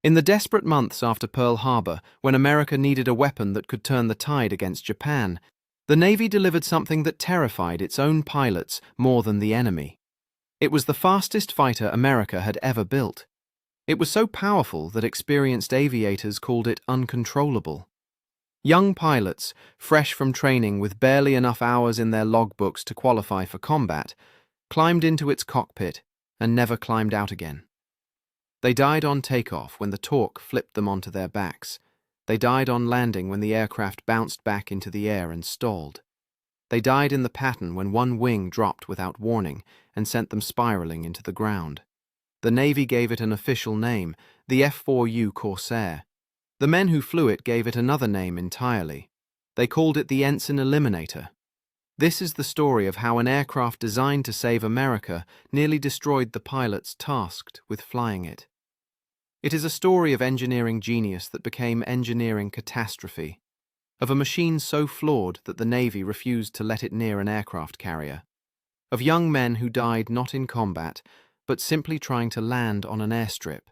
In the desperate months after Pearl Harbor, when America needed a weapon that could turn the tide against Japan, the Navy delivered something that terrified its own pilots more than the enemy. It was the fastest fighter America had ever built. It was so powerful that experienced aviators called it uncontrollable. Young pilots, fresh from training with barely enough hours in their logbooks to qualify for combat, climbed into its cockpit and never climbed out again. They died on takeoff when the torque flipped them onto their backs. They died on landing when the aircraft bounced back into the air and stalled. They died in the pattern when one wing dropped without warning and sent them spiraling into the ground. The Navy gave it an official name, the F4U Corsair. The men who flew it gave it another name entirely. They called it the Ensign Eliminator. This is the story of how an aircraft designed to save America nearly destroyed the pilots tasked with flying it. It is a story of engineering genius that became engineering catastrophe, of a machine so flawed that the Navy refused to let it near an aircraft carrier, of young men who died not in combat, but simply trying to land on an airstrip.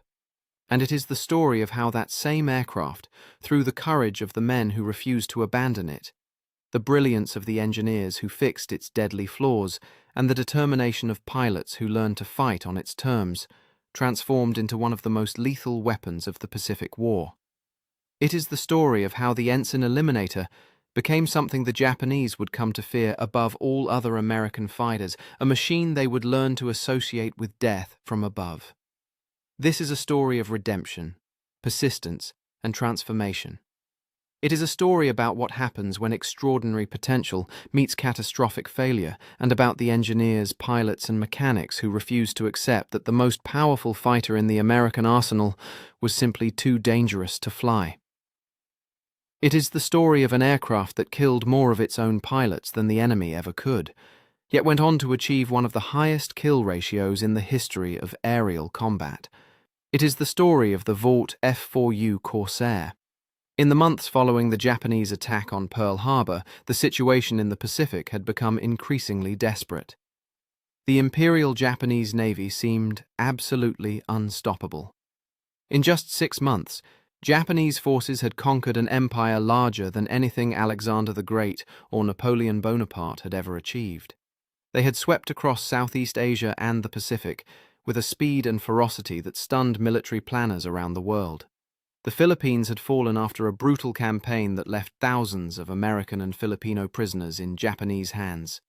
And it is the story of how that same aircraft, through the courage of the men who refused to abandon it, the brilliance of the engineers who fixed its deadly flaws, and the determination of pilots who learned to fight on its terms, transformed into one of the most lethal weapons of the Pacific War. It is the story of how the Ensign Eliminator became something the Japanese would come to fear above all other American fighters, a machine they would learn to associate with death from above. This is a story of redemption, persistence, and transformation. It is a story about what happens when extraordinary potential meets catastrophic failure, and about the engineers, pilots, and mechanics who refused to accept that the most powerful fighter in the American arsenal was simply too dangerous to fly. It is the story of an aircraft that killed more of its own pilots than the enemy ever could, yet went on to achieve one of the highest kill ratios in the history of aerial combat. It is the story of the Vought F4U Corsair. In the months following the Japanese attack on Pearl Harbor, the situation in the Pacific had become increasingly desperate. The Imperial Japanese Navy seemed absolutely unstoppable. In just 6 months, Japanese forces had conquered an empire larger than anything Alexander the Great or Napoleon Bonaparte had ever achieved. They had swept across Southeast Asia and the Pacific with a speed and ferocity that stunned military planners around the world. The Philippines had fallen after a brutal campaign that left thousands of American and Filipino prisoners in Japanese hands.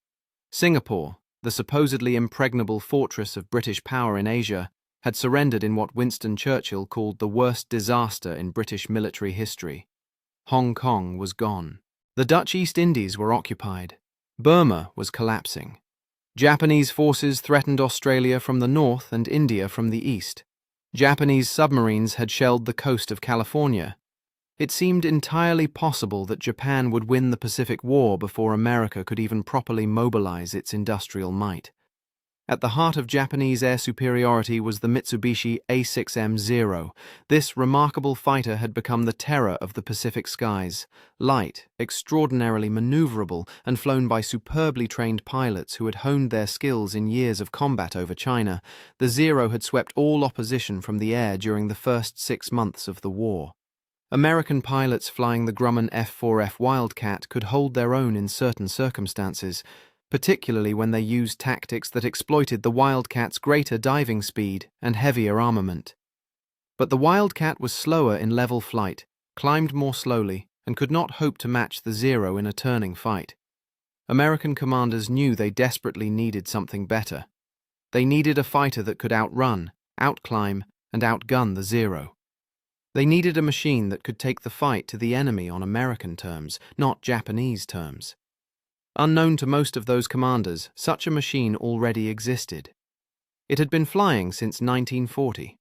Singapore, the supposedly impregnable fortress of British power in Asia, had surrendered in what Winston Churchill called the worst disaster in British military history. Hong Kong was gone. The Dutch East Indies were occupied. Burma was collapsing. Japanese forces threatened Australia from the north and India from the east. Japanese submarines had shelled the coast of California. It seemed entirely possible that Japan would win the Pacific War before America could even properly mobilize its industrial might. At the heart of Japanese air superiority was the Mitsubishi A6M-0. This remarkable fighter had become the terror of the Pacific skies. Light, extraordinarily maneuverable, and flown by superbly trained pilots who had honed their skills in years of combat over China, the Zero had swept all opposition from the air during the first 6 months of the war. American pilots flying the Grumman F-4F Wildcat could hold their own in certain circumstances, particularly when they used tactics that exploited the Wildcat's greater diving speed and heavier armament. But the Wildcat was slower in level flight, climbed more slowly, and could not hope to match the Zero in a turning fight. American commanders knew they desperately needed something better. They needed a fighter that could outrun, outclimb, and outgun the Zero. They needed a machine that could take the fight to the enemy on American terms, not Japanese terms. Unknown to most of those commanders, such a machine already existed. It had been flying since 1940.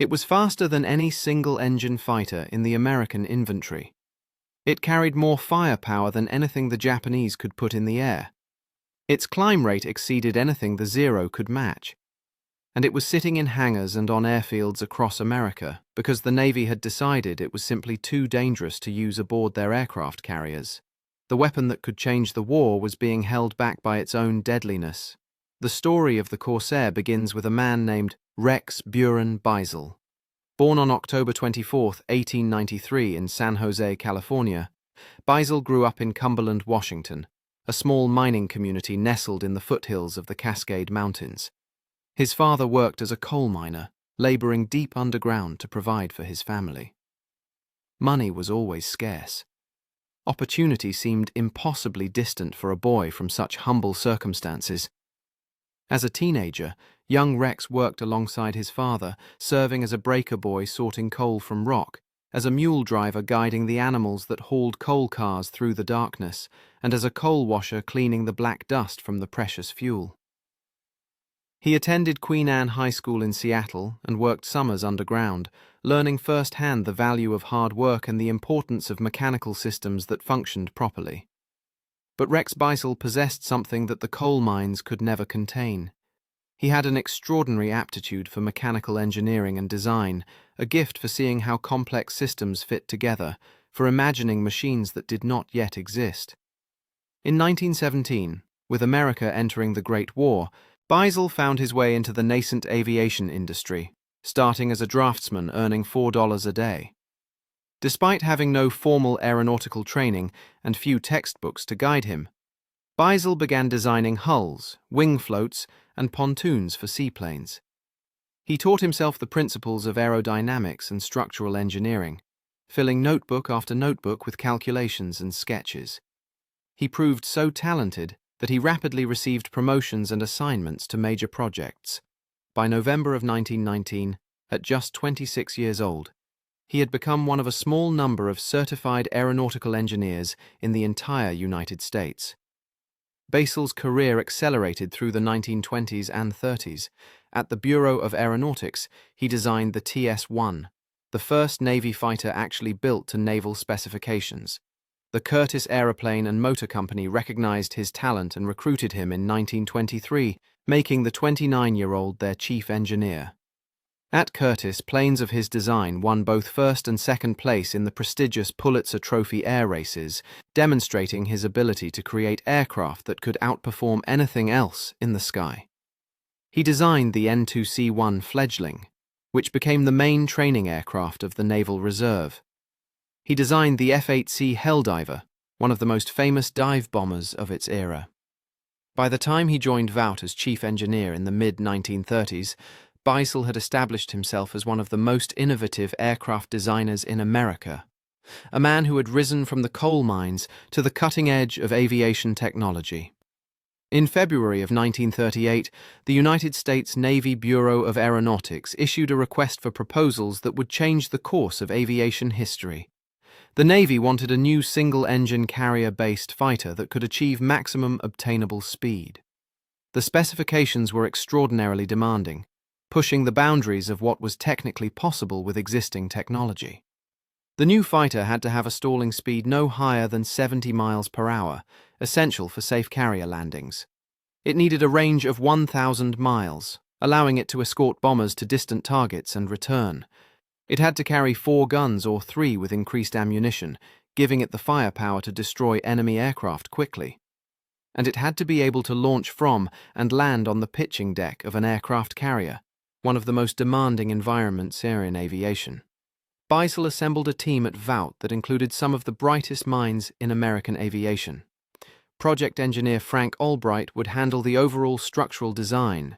It was faster than any single-engine fighter in the American inventory. It carried more firepower than anything the Japanese could put in the air. Its climb rate exceeded anything the Zero could match. And it was sitting in hangars and on airfields across America because the Navy had decided it was simply too dangerous to use aboard their aircraft carriers. The weapon that could change the war was being held back by its own deadliness. The story of the Corsair begins with a man named Rex Beisel. Born on October 24, 1893 in San Jose, California, Beisel grew up in Cumberland, Washington, a small mining community nestled in the foothills of the Cascade Mountains. His father worked as a coal miner, laboring deep underground to provide for his family. Money was always scarce. Opportunity seemed impossibly distant for a boy from such humble circumstances. As a teenager, young Rex worked alongside his father, serving as a breaker boy sorting coal from rock, as a mule driver guiding the animals that hauled coal cars through the darkness, and as a coal washer cleaning the black dust from the precious fuel. He attended Queen Anne High School in Seattle and worked summers underground, learning firsthand the value of hard work and the importance of mechanical systems that functioned properly. But Rex Beisel possessed something that the coal mines could never contain. He had an extraordinary aptitude for mechanical engineering and design, a gift for seeing how complex systems fit together, for imagining machines that did not yet exist. In 1917, with America entering the Great War, Beisel found his way into the nascent aviation industry, starting as a draftsman earning $4 a day. Despite having no formal aeronautical training and few textbooks to guide him, Beisel began designing hulls, wing floats, and pontoons for seaplanes. He taught himself the principles of aerodynamics and structural engineering, filling notebook after notebook with calculations and sketches. He proved so talented that he rapidly received promotions and assignments to major projects. By November of 1919, at just 26 years old, he had become one of a small number of certified aeronautical engineers in the entire United States. Beisel's career accelerated through the 1920s and 30s. At the Bureau of Aeronautics, he designed the TS-1, the first Navy fighter actually built to naval specifications. The Curtiss Aeroplane and Motor Company recognized his talent and recruited him in 1923, making the 29-year-old their chief engineer. At Curtiss, planes of his design won both first and second place in the prestigious Pulitzer Trophy air races, demonstrating his ability to create aircraft that could outperform anything else in the sky. He designed the N-2C-1 Fledgling, which became the main training aircraft of the Naval Reserve. He designed the F-8C Helldiver, one of the most famous dive bombers of its era. By the time he joined Vought as chief engineer in the mid-1930s, Beisel had established himself as one of the most innovative aircraft designers in America, a man who had risen from the coal mines to the cutting edge of aviation technology. In February of 1938, the United States Navy Bureau of Aeronautics issued a request for proposals that would change the course of aviation history. The Navy wanted a new single-engine carrier-based fighter that could achieve maximum obtainable speed. The specifications were extraordinarily demanding, pushing the boundaries of what was technically possible with existing technology. The new fighter had to have a stalling speed no higher than 70 miles per hour, essential for safe carrier landings. It needed a range of 1,000 miles, allowing it to escort bombers to distant targets and return. It had to carry 4 guns or 3 with increased ammunition, giving it the firepower to destroy enemy aircraft quickly. And it had to be able to launch from and land on the pitching deck of an aircraft carrier, one of the most demanding environments here in aviation. Beisel assembled a team at Vought that included some of the brightest minds in American aviation. Project engineer Frank Albright would handle the overall structural design.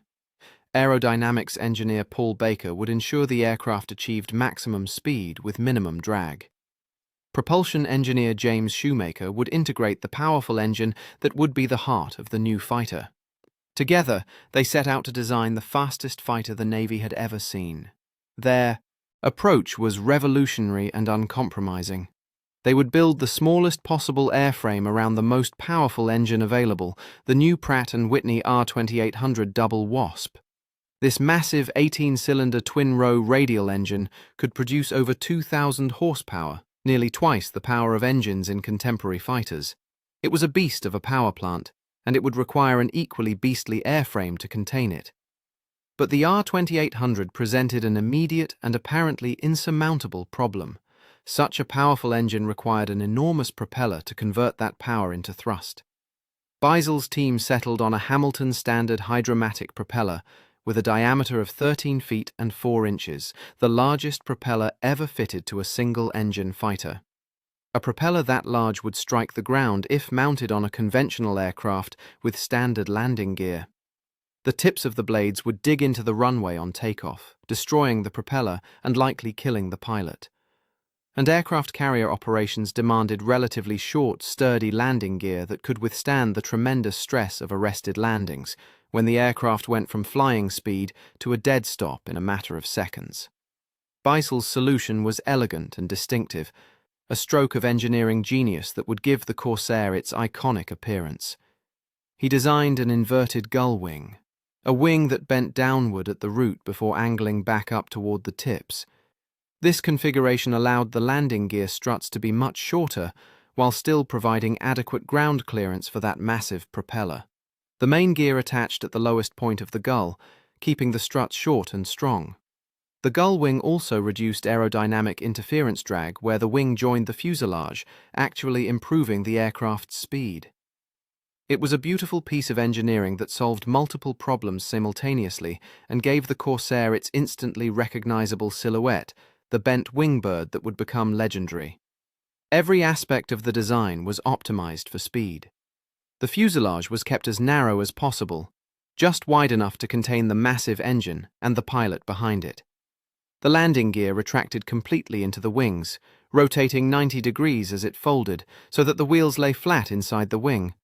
Aerodynamics engineer Paul Baker would ensure the aircraft achieved maximum speed with minimum drag. Propulsion engineer James Shoemaker would integrate the powerful engine that would be the heart of the new fighter. Together, they set out to design the fastest fighter the Navy had ever seen. Their approach was revolutionary and uncompromising. They would build the smallest possible airframe around the most powerful engine available, the new Pratt and Whitney R-2800 Double Wasp. This massive 18-cylinder twin-row radial engine could produce over 2,000 horsepower, nearly twice the power of engines in contemporary fighters. It was a beast of a power plant, and it would require an equally beastly airframe to contain it. But the R-2800 presented an immediate and apparently insurmountable problem. Such a powerful engine required an enormous propeller to convert that power into thrust. Beisel's team settled on a Hamilton Standard hydromatic propeller, with a diameter of 13 feet and 4 inches, the largest propeller ever fitted to a single-engine fighter. A propeller that large would strike the ground if mounted on a conventional aircraft with standard landing gear. The tips of the blades would dig into the runway on takeoff, destroying the propeller and likely killing the pilot. And aircraft carrier operations demanded relatively short, sturdy landing gear that could withstand the tremendous stress of arrested landings, when the aircraft went from flying speed to a dead stop in a matter of seconds. Beisel's solution was elegant and distinctive, a stroke of engineering genius that would give the Corsair its iconic appearance. He designed an inverted gull wing, a wing that bent downward at the root before angling back up toward the tips. This configuration allowed the landing gear struts to be much shorter, while still providing adequate ground clearance for that massive propeller. The main gear attached at the lowest point of the gull, keeping the struts short and strong. The gull wing also reduced aerodynamic interference drag where the wing joined the fuselage, actually improving the aircraft's speed. It was a beautiful piece of engineering that solved multiple problems simultaneously and gave the Corsair its instantly recognizable silhouette, the bent wingbird that would become legendary. Every aspect of the design was optimized for speed. The fuselage was kept as narrow as possible, just wide enough to contain the massive engine and the pilot behind it. The landing gear retracted completely into the wings, rotating 90 degrees as it folded so that the wheels lay flat inside the wing,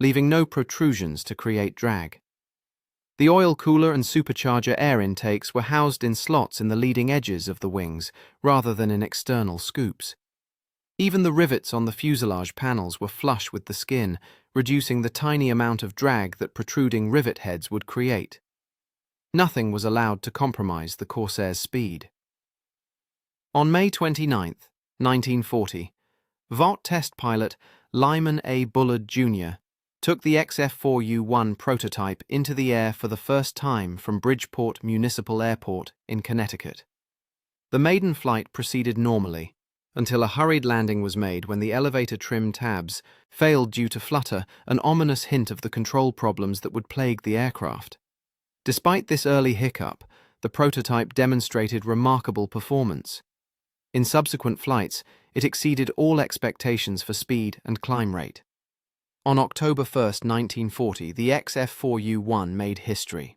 leaving no protrusions to create drag. The oil cooler and supercharger air intakes were housed in slots in the leading edges of the wings, rather than in external scoops. Even the rivets on the fuselage panels were flush with the skin, reducing the tiny amount of drag that protruding rivet heads would create. Nothing was allowed to compromise the Corsair's speed. On May 29, 1940, Vought test pilot Lyman A. Bullard, Jr. took the F4U-1 prototype into the air for the first time from Bridgeport Municipal Airport in Connecticut. The maiden flight proceeded normally, until a hurried landing was made when the elevator trim tabs failed due to flutter, an ominous hint of the control problems that would plague the aircraft. Despite this early hiccup, the prototype demonstrated remarkable performance. In subsequent flights, it exceeded all expectations for speed and climb rate. On October 1, 1940, the F4U-1 made history.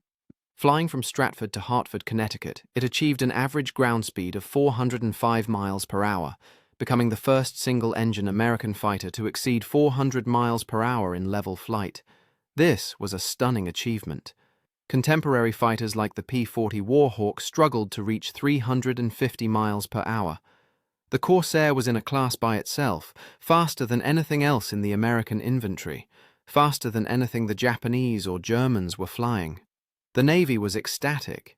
Flying from Stratford to Hartford, Connecticut, it achieved an average ground speed of 405 miles per hour, becoming the first single-engine American fighter to exceed 400 miles per hour in level flight. This was a stunning achievement. Contemporary fighters like the P-40 Warhawk struggled to reach 350 miles per hour. The Corsair was in a class by itself, faster than anything else in the American inventory, faster than anything the Japanese or Germans were flying. The Navy was ecstatic.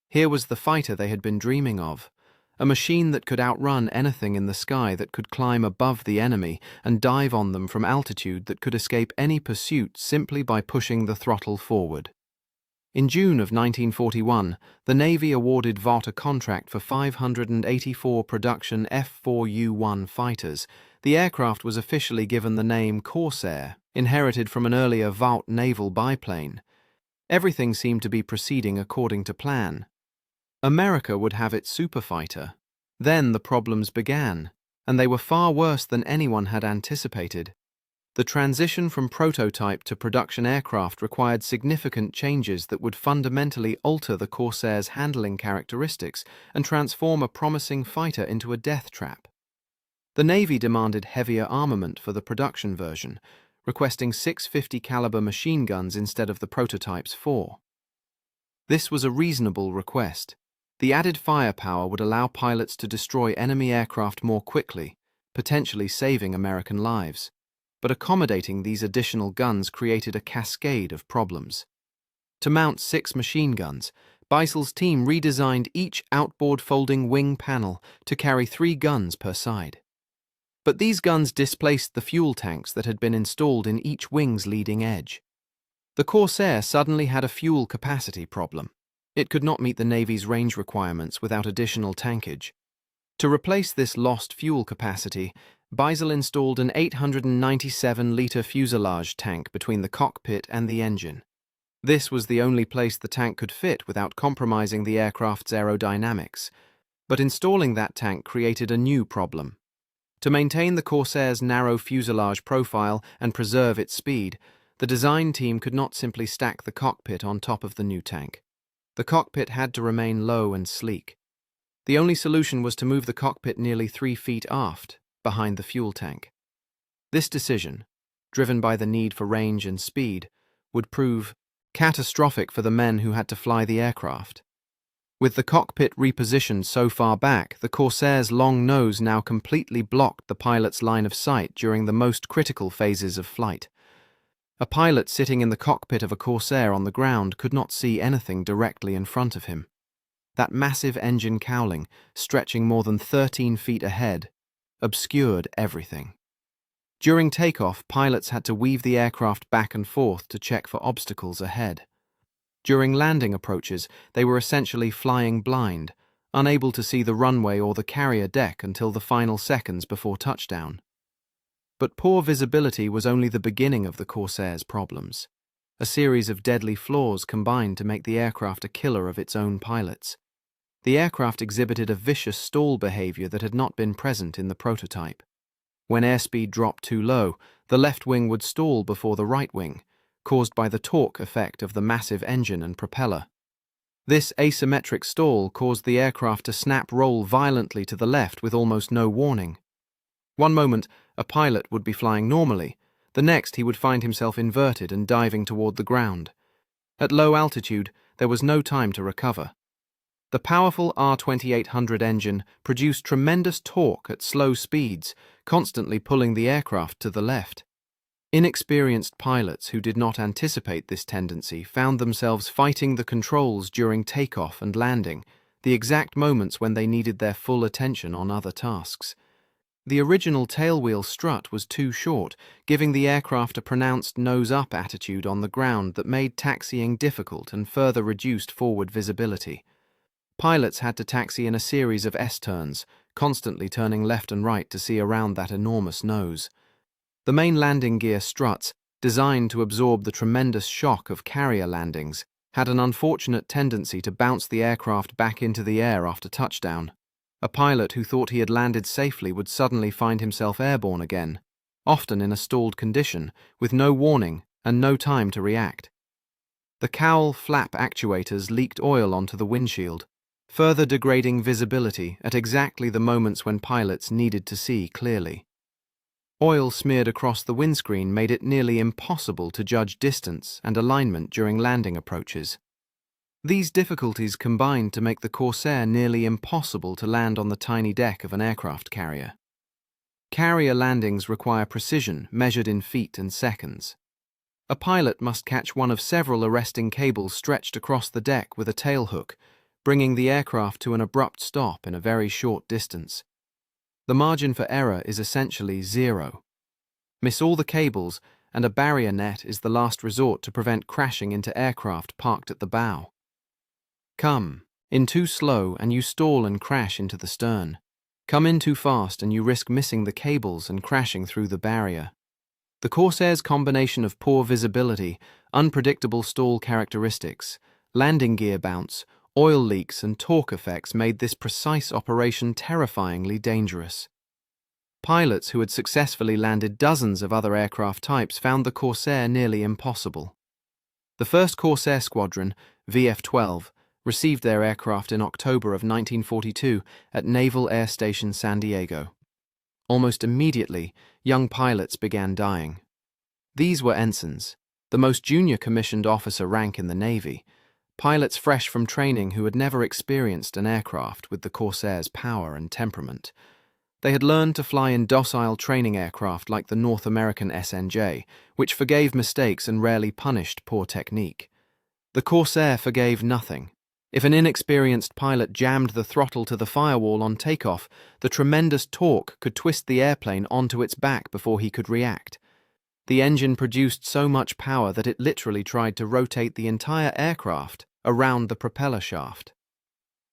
Here was the fighter they had been dreaming of, a machine that could outrun anything in the sky, that could climb above the enemy and dive on them from altitude, that could escape any pursuit simply by pushing the throttle forward. In June of 1941, the Navy awarded Vought a contract for 584 production F4U-1 fighters. The aircraft was officially given the name Corsair, inherited from an earlier Vought naval biplane. Everything seemed to be proceeding according to plan. America would have its superfighter. Then the problems began, and they were far worse than anyone had anticipated. The transition from prototype to production aircraft required significant changes that would fundamentally alter the Corsair's handling characteristics and transform a promising fighter into a death trap. The Navy demanded heavier armament for the production version, requesting 650 caliber machine guns instead of the prototype's 4. This was a reasonable request. The added firepower would allow pilots to destroy enemy aircraft more quickly, potentially saving American lives. But accommodating these additional guns created a cascade of problems. To mount 6 machine guns, Beisel's team redesigned each outboard folding wing panel to carry 3 guns per side. But these guns displaced the fuel tanks that had been installed in each wing's leading edge. The Corsair suddenly had a fuel capacity problem. It could not meet the Navy's range requirements without additional tankage. To replace this lost fuel capacity, Beisel installed an 897-liter fuselage tank between the cockpit and the engine. This was the only place the tank could fit without compromising the aircraft's aerodynamics. But installing that tank created a new problem. To maintain the Corsair's narrow fuselage profile and preserve its speed, the design team could not simply stack the cockpit on top of the new tank. The cockpit had to remain low and sleek. The only solution was to move the cockpit nearly 3 feet aft, behind the fuel tank. This decision, driven by the need for range and speed, would prove catastrophic for the men who had to fly the aircraft. With the cockpit repositioned so far back, the Corsair's long nose now completely blocked the pilot's line of sight during the most critical phases of flight. A pilot sitting in the cockpit of a Corsair on the ground could not see anything directly in front of him. That massive engine cowling, stretching more than 13 feet ahead, obscured everything. During takeoff, pilots had to weave the aircraft back and forth to check for obstacles ahead. During landing approaches, they were essentially flying blind, unable to see the runway or the carrier deck until the final seconds before touchdown. But poor visibility was only the beginning of the Corsair's problems. A series of deadly flaws combined to make the aircraft a killer of its own pilots. The aircraft exhibited a vicious stall behavior that had not been present in the prototype. When airspeed dropped too low, the left wing would stall before the right wing, caused by the torque effect of the massive engine and propeller. This asymmetric stall caused the aircraft to snap-roll violently to the left with almost no warning. One moment, a pilot would be flying normally. The next, he would find himself inverted and diving toward the ground. At low altitude, there was no time to recover. The powerful R-2800 engine produced tremendous torque at slow speeds, constantly pulling the aircraft to the left. Inexperienced pilots who did not anticipate this tendency found themselves fighting the controls during takeoff and landing, the exact moments when they needed their full attention on other tasks. The original tailwheel strut was too short, giving the aircraft a pronounced nose-up attitude on the ground that made taxiing difficult and further reduced forward visibility. Pilots had to taxi in a series of S-turns, constantly turning left and right to see around that enormous nose. The main landing gear struts, designed to absorb the tremendous shock of carrier landings, had an unfortunate tendency to bounce the aircraft back into the air after touchdown. A pilot who thought he had landed safely would suddenly find himself airborne again, often in a stalled condition, with no warning and no time to react. The cowl flap actuators leaked oil onto the windshield, further degrading visibility at exactly the moments when pilots needed to see clearly. Oil smeared across the windscreen made it nearly impossible to judge distance and alignment during landing approaches. These difficulties combined to make the Corsair nearly impossible to land on the tiny deck of an aircraft carrier. Carrier landings require precision measured in feet and seconds. A pilot must catch one of several arresting cables stretched across the deck with a tailhook, bringing the aircraft to an abrupt stop in a very short distance. The margin for error is essentially zero. Miss all the cables, and a barrier net is the last resort to prevent crashing into aircraft parked at the bow. Come in too slow and you stall and crash into the stern. Come in too fast and you risk missing the cables and crashing through the barrier. The Corsair's combination of poor visibility, unpredictable stall characteristics, landing gear bounce, oil leaks and torque effects made this precise operation terrifyingly dangerous. Pilots who had successfully landed dozens of other aircraft types found the Corsair nearly impossible. The first Corsair squadron, VF-12, received their aircraft in October of 1942 at Naval Air Station San Diego. Almost immediately, young pilots began dying. These were ensigns, the most junior commissioned officer rank in the Navy, pilots fresh from training who had never experienced an aircraft with the Corsair's power and temperament. They had learned to fly in docile training aircraft like the North American SNJ, which forgave mistakes and rarely punished poor technique. The Corsair forgave nothing. If an inexperienced pilot jammed the throttle to the firewall on takeoff, the tremendous torque could twist the airplane onto its back before he could react. The engine produced so much power that it literally tried to rotate the entire aircraft around the propeller shaft.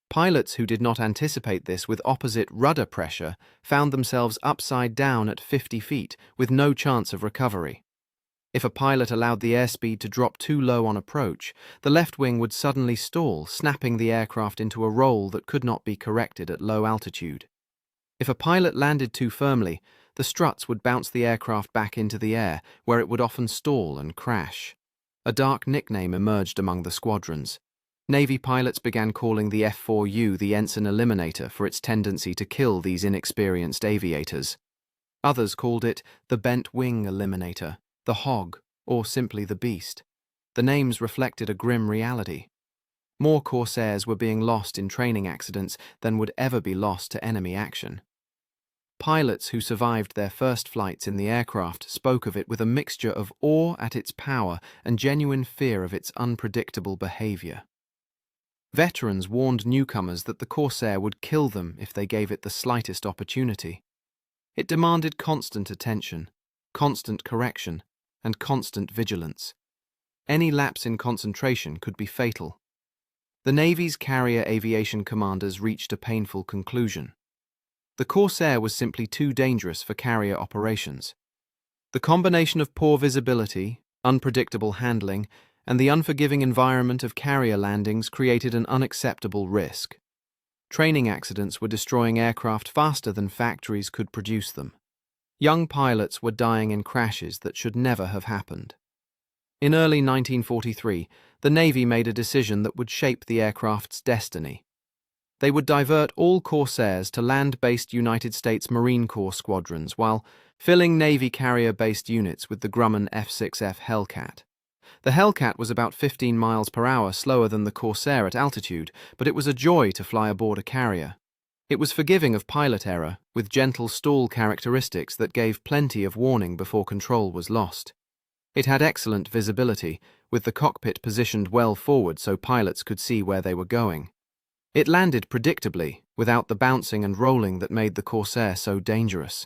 Pilots who did not anticipate this with opposite rudder pressure found themselves upside down at 50 feet with no chance of recovery. If a pilot allowed the airspeed to drop too low on approach, the left wing would suddenly stall, snapping the aircraft into a roll that could not be corrected at low altitude. If a pilot landed too firmly, the struts would bounce the aircraft back into the air, where it would often stall and crash. A dark nickname emerged among the squadrons. Navy pilots began calling the F4U the Ensign Eliminator for its tendency to kill these inexperienced aviators. Others called it the Bent Wing Eliminator, the Hog, or simply the Beast. The names reflected a grim reality. More Corsairs were being lost in training accidents than would ever be lost to enemy action. Pilots who survived their first flights in the aircraft spoke of it with a mixture of awe at its power and genuine fear of its unpredictable behavior. Veterans warned newcomers that the Corsair would kill them if they gave it the slightest opportunity. It demanded constant attention, constant correction, and constant vigilance. Any lapse in concentration could be fatal. The Navy's carrier aviation commanders reached a painful conclusion. The Corsair was simply too dangerous for carrier operations. The combination of poor visibility, unpredictable handling, and the unforgiving environment of carrier landings created an unacceptable risk. Training accidents were destroying aircraft faster than factories could produce them. Young pilots were dying in crashes that should never have happened. In early 1943, the Navy made a decision that would shape the aircraft's destiny. They would divert all Corsairs to land-based United States Marine Corps squadrons while filling Navy carrier-based units with the Grumman F-6F Hellcat. The Hellcat was about 15 miles per hour slower than the Corsair at altitude, but it was a joy to fly aboard a carrier. It was forgiving of pilot error, with gentle stall characteristics that gave plenty of warning before control was lost. It had excellent visibility, with the cockpit positioned well forward so pilots could see where they were going. It landed predictably, without the bouncing and rolling that made the Corsair so dangerous.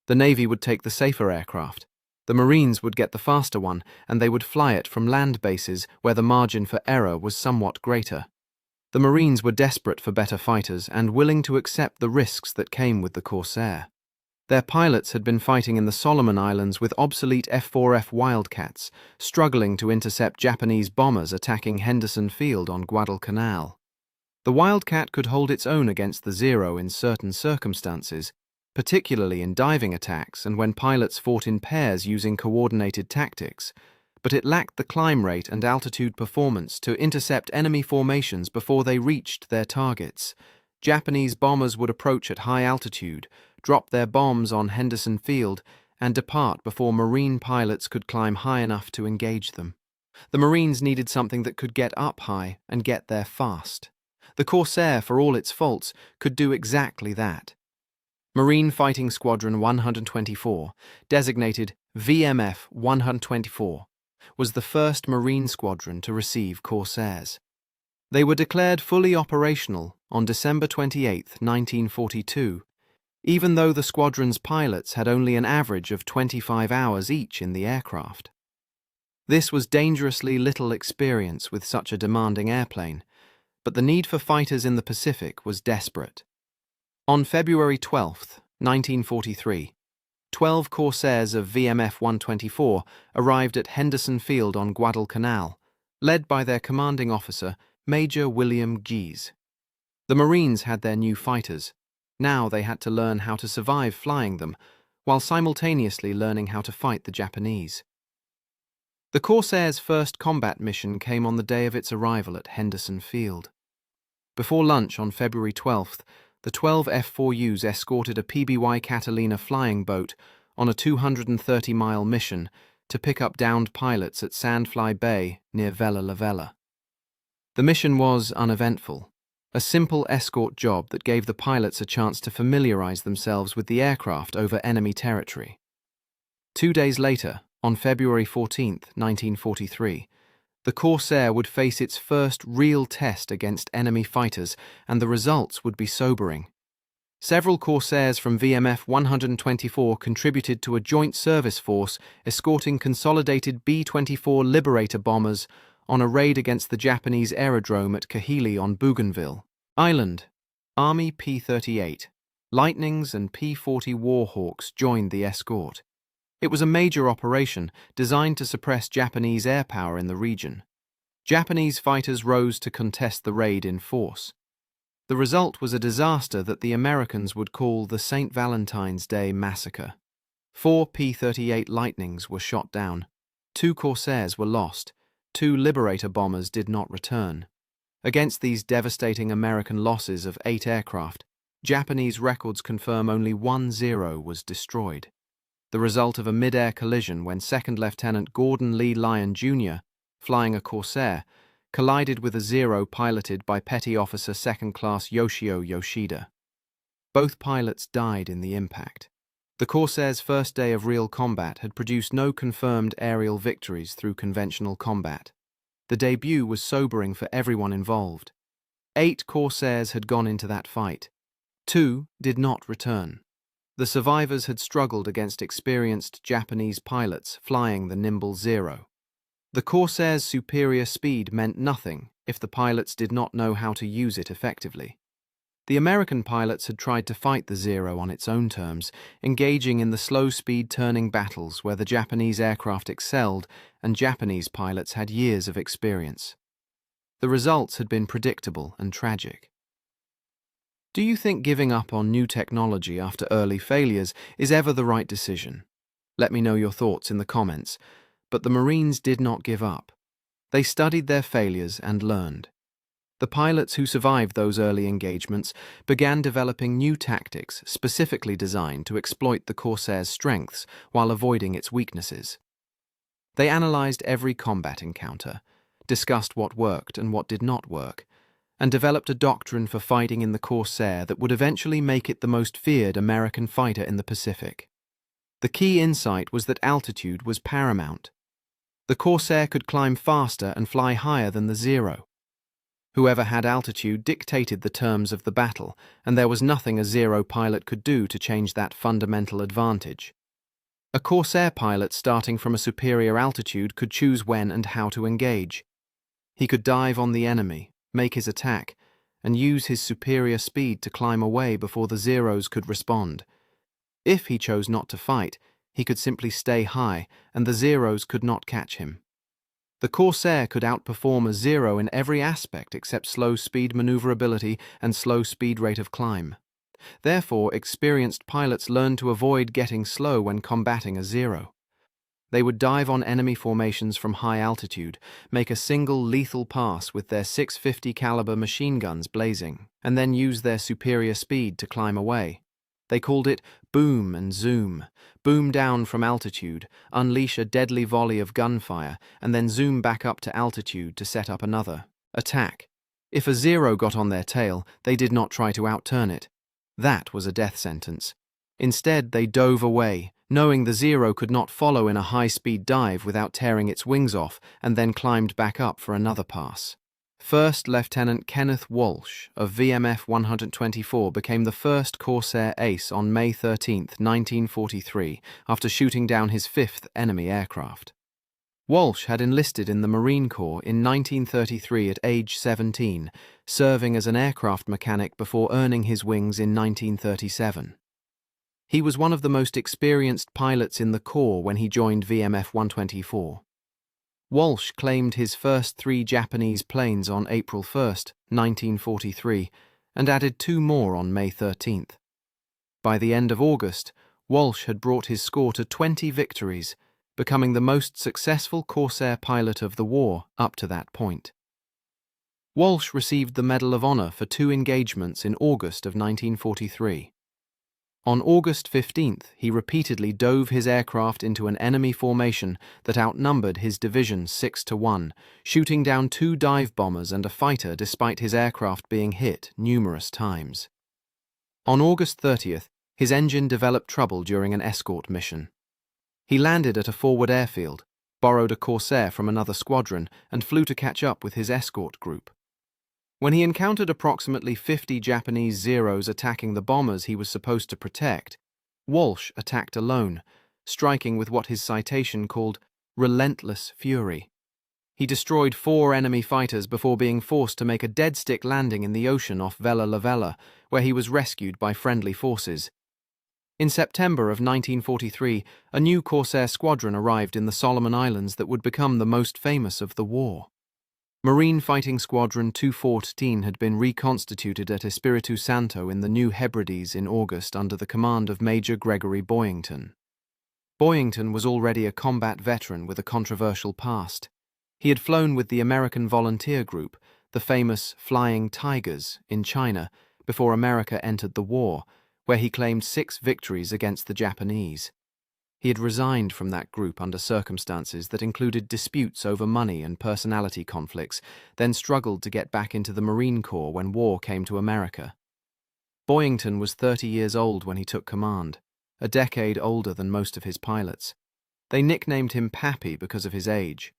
The Navy would take the safer aircraft. The Marines would get the faster one, and they would fly it from land bases where the margin for error was somewhat greater. The Marines were desperate for better fighters and willing to accept the risks that came with the Corsair. Their pilots had been fighting in the Solomon Islands with obsolete F-4F Wildcats, struggling to intercept Japanese bombers attacking Henderson Field on Guadalcanal. The Wildcat could hold its own against the Zero in certain circumstances, particularly in diving attacks and when pilots fought in pairs using coordinated tactics, but it lacked the climb rate and altitude performance to intercept enemy formations before they reached their targets. Japanese bombers would approach at high altitude, drop their bombs on Henderson Field, and depart before Marine pilots could climb high enough to engage them. The Marines needed something that could get up high and get there fast. The Corsair, for all its faults, could do exactly that. Marine Fighting Squadron 124, designated VMF-124, was the first Marine squadron to receive Corsairs. They were declared fully operational on December 28, 1942, even though the squadron's pilots had only an average of 25 hours each in the aircraft. This was dangerously little experience with such a demanding airplane, but the need for fighters in the Pacific was desperate. On February 12, 1943, 12 Corsairs of VMF-124 arrived at Henderson Field on Guadalcanal, led by their commanding officer, Major William Gies. The Marines had their new fighters. Now they had to learn how to survive flying them, while simultaneously learning how to fight the Japanese. The Corsair's first combat mission came on the day of its arrival at Henderson Field. Before lunch on February 12th, the 12 F4Us escorted a PBY Catalina flying boat on a 230-mile mission to pick up downed pilots at Sandfly Bay near Vella La Vella. The mission was uneventful, a simple escort job that gave the pilots a chance to familiarize themselves with the aircraft over enemy territory. 2 days later, on February 14, 1943, the Corsair would face its first real test against enemy fighters, and the results would be sobering. Several Corsairs from VMF-124 contributed to a joint service force escorting consolidated B-24 Liberator bombers on a raid against the Japanese aerodrome at Kahili on Bougainville Island. Army P-38, Lightnings and P-40 Warhawks joined the escort. It was a major operation designed to suppress Japanese air power in the region. Japanese fighters rose to contest the raid in force. The result was a disaster that the Americans would call the St. Valentine's Day Massacre. 4 P-38 Lightnings were shot down. 2 Corsairs were lost. 2 Liberator bombers did not return. Against these devastating American losses of 8 aircraft, Japanese records confirm only 1 Zero was destroyed. The result of a mid-air collision when Second Lieutenant Gordon Lee Lyon Jr., flying a Corsair, collided with a Zero piloted by Petty Officer Second Class Yoshio Yoshida. Both pilots died in the impact. The Corsair's first day of real combat had produced no confirmed aerial victories through conventional combat. The debut was sobering for everyone involved. 8 Corsairs had gone into that fight. 2 did not return. The survivors had struggled against experienced Japanese pilots flying the nimble Zero. The Corsair's superior speed meant nothing if the pilots did not know how to use it effectively. The American pilots had tried to fight the Zero on its own terms, engaging in the slow-speed turning battles where the Japanese aircraft excelled and Japanese pilots had years of experience. The results had been predictable and tragic. Do you think giving up on new technology after early failures is ever the right decision? Let me know your thoughts in the comments. But the Marines did not give up. They studied their failures and learned. The pilots who survived those early engagements began developing new tactics specifically designed to exploit the Corsair's strengths while avoiding its weaknesses. They analyzed every combat encounter, discussed what worked and what did not work, and developed a doctrine for fighting in the Corsair that would eventually make it the most feared American fighter in the Pacific. The key insight was that altitude was paramount. The Corsair could climb faster and fly higher than the Zero. Whoever had altitude dictated the terms of the battle, and there was nothing a Zero pilot could do to change that fundamental advantage. A Corsair pilot starting from a superior altitude could choose when and how to engage. He could dive on the enemy, make his attack, and use his superior speed to climb away before the Zeros could respond. If he chose not to fight, he could simply stay high, and the Zeros could not catch him. The Corsair could outperform a Zero in every aspect except slow speed maneuverability and slow speed rate of climb. Therefore, experienced pilots learned to avoid getting slow when combating a Zero. They would dive on enemy formations from high altitude, make a single lethal pass with their .650 caliber machine guns blazing, and then use their superior speed to climb away. They called it boom and zoom. Boom down from altitude, unleash a deadly volley of gunfire, and then zoom back up to altitude to set up another attack. If a Zero got on their tail, they did not try to outturn it. That was a death sentence. Instead, they dove away, knowing the Zero could not follow in a high-speed dive without tearing its wings off, and then climbed back up for another pass. First Lieutenant Kenneth Walsh of VMF-124 became the first Corsair ace on May 13, 1943, after shooting down his 5th enemy aircraft. Walsh had enlisted in the Marine Corps in 1933 at age 17, serving as an aircraft mechanic before earning his wings in 1937. He was one of the most experienced pilots in the Corps when he joined VMF-124. Walsh claimed his first 3 Japanese planes on April 1, 1943, and added 2 more on May 13. By the end of August, Walsh had brought his score to 20 victories, becoming the most successful Corsair pilot of the war up to that point. Walsh received the Medal of Honor for 2 engagements in August of 1943. On August 15th, he repeatedly dove his aircraft into an enemy formation that outnumbered his division 6-1, shooting down 2 dive bombers and a fighter despite his aircraft being hit numerous times. On August 30th, his engine developed trouble during an escort mission. He landed at a forward airfield, borrowed a Corsair from another squadron, and flew to catch up with his escort group. When he encountered approximately 50 Japanese Zeros attacking the bombers he was supposed to protect, Walsh attacked alone, striking with what his citation called relentless fury. He destroyed 4 enemy fighters before being forced to make a dead-stick landing in the ocean off Vella La Vella, where he was rescued by friendly forces. In September of 1943, a new Corsair squadron arrived in the Solomon Islands that would become the most famous of the war. Marine Fighting Squadron 214 had been reconstituted at Espiritu Santo in the New Hebrides in August under the command of Major Gregory Boyington. Boyington was already a combat veteran with a controversial past. He had flown with the American volunteer group, the famous Flying Tigers, in China before America entered the war, where he claimed 6 victories against the Japanese. He had resigned from that group under circumstances that included disputes over money and personality conflicts, then struggled to get back into the Marine Corps when war came to America. Boyington was 30 years old when he took command, a decade older than most of his pilots. They nicknamed him Pappy because of his age.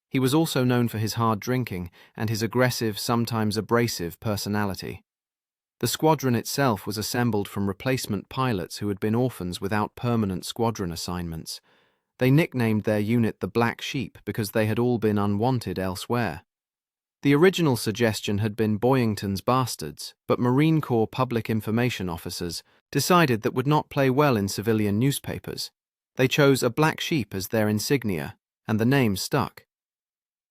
He was also known for his hard drinking and his aggressive, sometimes abrasive personality. The squadron itself was assembled from replacement pilots who had been orphans without permanent squadron assignments. They nicknamed their unit the Black Sheep because they had all been unwanted elsewhere. The original suggestion had been Boyington's bastards, but Marine Corps public information officers decided that would not play well in civilian newspapers. They chose a black sheep as their insignia, and the name stuck.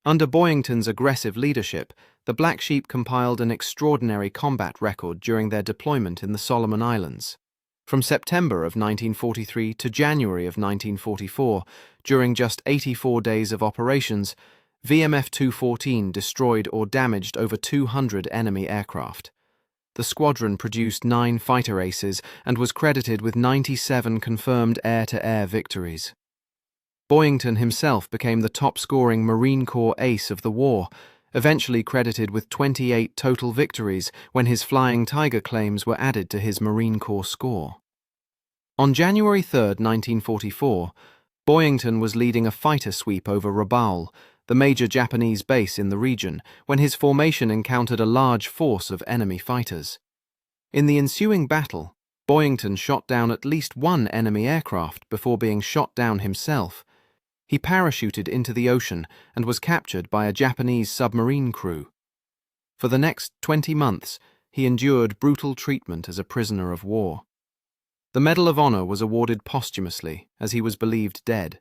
Under Boyington's aggressive leadership, the Black Sheep compiled an extraordinary combat record during their deployment in the Solomon Islands. From September of 1943 to January of 1944, during just 84 days of operations, VMF-214 destroyed or damaged over 200 enemy aircraft. The squadron produced 9 fighter aces and was credited with 97 confirmed air-to-air victories. Boyington himself became the top-scoring Marine Corps ace of the war, eventually credited with 28 total victories when his Flying Tiger claims were added to his Marine Corps score. On January 3, 1944, Boyington was leading a fighter sweep over Rabaul, the major Japanese base in the region, when his formation encountered a large force of enemy fighters. In the ensuing battle, Boyington shot down at least 1 enemy aircraft before being shot down himself. He parachuted into the ocean and was captured by a Japanese submarine crew. For the next 20 months, he endured brutal treatment as a prisoner of war. The Medal of Honor was awarded posthumously, as he was believed dead.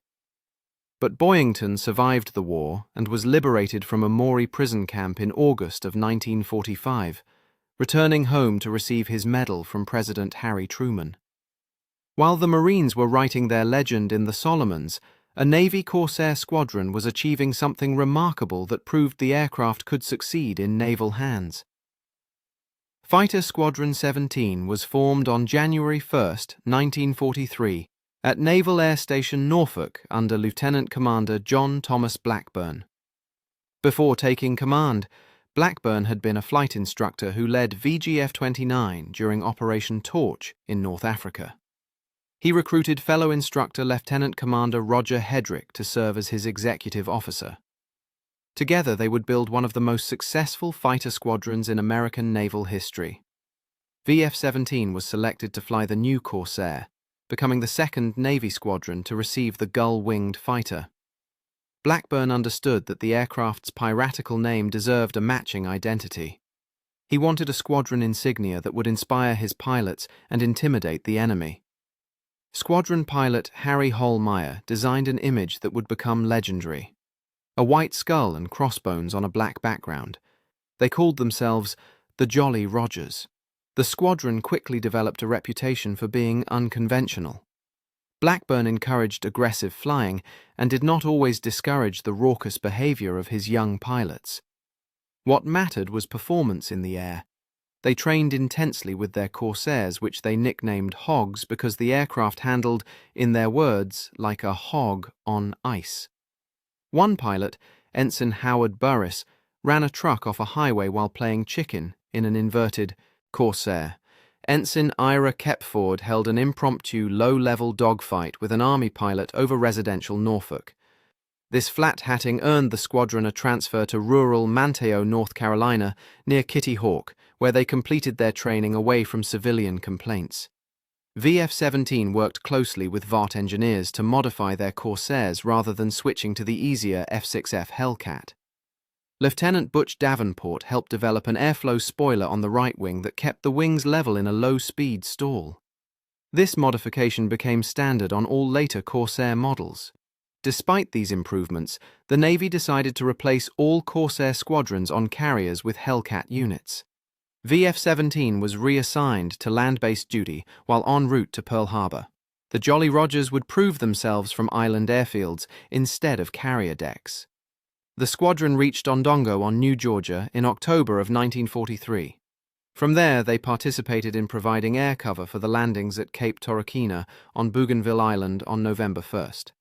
But Boyington survived the war and was liberated from a Maori prison camp in August of 1945, returning home to receive his medal from President Harry Truman. While the Marines were writing their legend in the Solomons, a Navy Corsair squadron was achieving something remarkable that proved the aircraft could succeed in naval hands. Fighter Squadron 17 was formed on January 1, 1943, at Naval Air Station Norfolk under Lieutenant Commander John Thomas Blackburn. Before taking command, Blackburn had been a flight instructor who led VGF-29 during Operation Torch in North Africa. He recruited fellow instructor Lieutenant Commander Roger Hedrick to serve as his executive officer. Together they would build one of the most successful fighter squadrons in American naval history. VF-17 was selected to fly the new Corsair, becoming the second Navy squadron to receive the gull-winged fighter. Blackburn understood that the aircraft's piratical name deserved a matching identity. He wanted a squadron insignia that would inspire his pilots and intimidate the enemy. Squadron pilot Harry Hollmeyer designed an image that would become legendary. A white skull and crossbones on a black background. They called themselves the Jolly Rogers. The squadron quickly developed a reputation for being unconventional. Blackburn encouraged aggressive flying and did not always discourage the raucous behavior of his young pilots. What mattered was performance in the air. They trained intensely with their Corsairs, which they nicknamed Hogs because the aircraft handled, in their words, like a hog on ice. One pilot, Ensign Howard Burris, ran a truck off a highway while playing chicken in an inverted Corsair. Ensign Ira Kepford held an impromptu low-level dogfight with an Army pilot over residential Norfolk. This flat-hatting earned the squadron a transfer to rural Manteo, North Carolina, near Kitty Hawk, where they completed their training away from civilian complaints. VF-17 worked closely with Vought engineers to modify their Corsairs rather than switching to the easier F6F Hellcat. Lieutenant Butch Davenport helped develop an airflow spoiler on the right wing that kept the wings level in a low-speed stall. This modification became standard on all later Corsair models. Despite these improvements, the Navy decided to replace all Corsair squadrons on carriers with Hellcat units. VF-17 was reassigned to land-based duty while en route to Pearl Harbor. The Jolly Rogers would prove themselves from island airfields instead of carrier decks. The squadron reached Ondongo on New Georgia in October of 1943. From there, they participated in providing air cover for the landings at Cape Torokina on Bougainville Island on November 1st.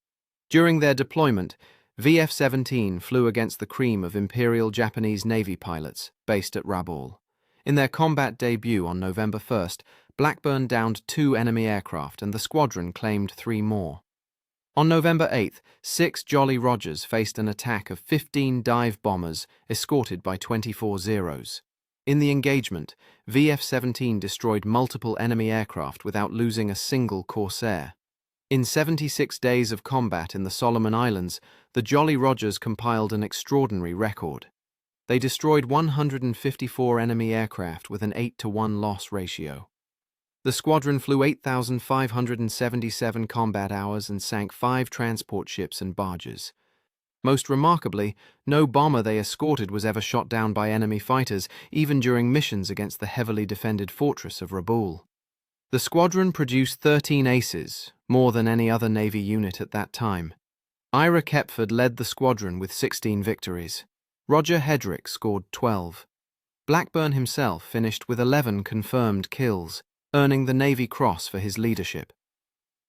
During their deployment, VF-17 flew against the cream of Imperial Japanese Navy pilots based at Rabaul. In their combat debut on November 1st, Blackburn downed 2 enemy aircraft and the squadron claimed 3 more. On November 8th, 6 Jolly Rogers faced an attack of 15 dive bombers escorted by 24 Zeros. In the engagement, VF-17 destroyed multiple enemy aircraft without losing a single Corsair. In 76 days of combat in the Solomon Islands, the Jolly Rogers compiled an extraordinary record. They destroyed 154 enemy aircraft with an 8-to-1 loss ratio. The squadron flew 8,577 combat hours and sank 5 transport ships and barges. Most remarkably, no bomber they escorted was ever shot down by enemy fighters, even during missions against the heavily defended fortress of Rabaul. The squadron produced 13 aces, more than any other Navy unit at that time. Ira Kepford led the squadron with 16 victories. Roger Hedrick scored 12. Blackburn himself finished with 11 confirmed kills, earning the Navy Cross for his leadership.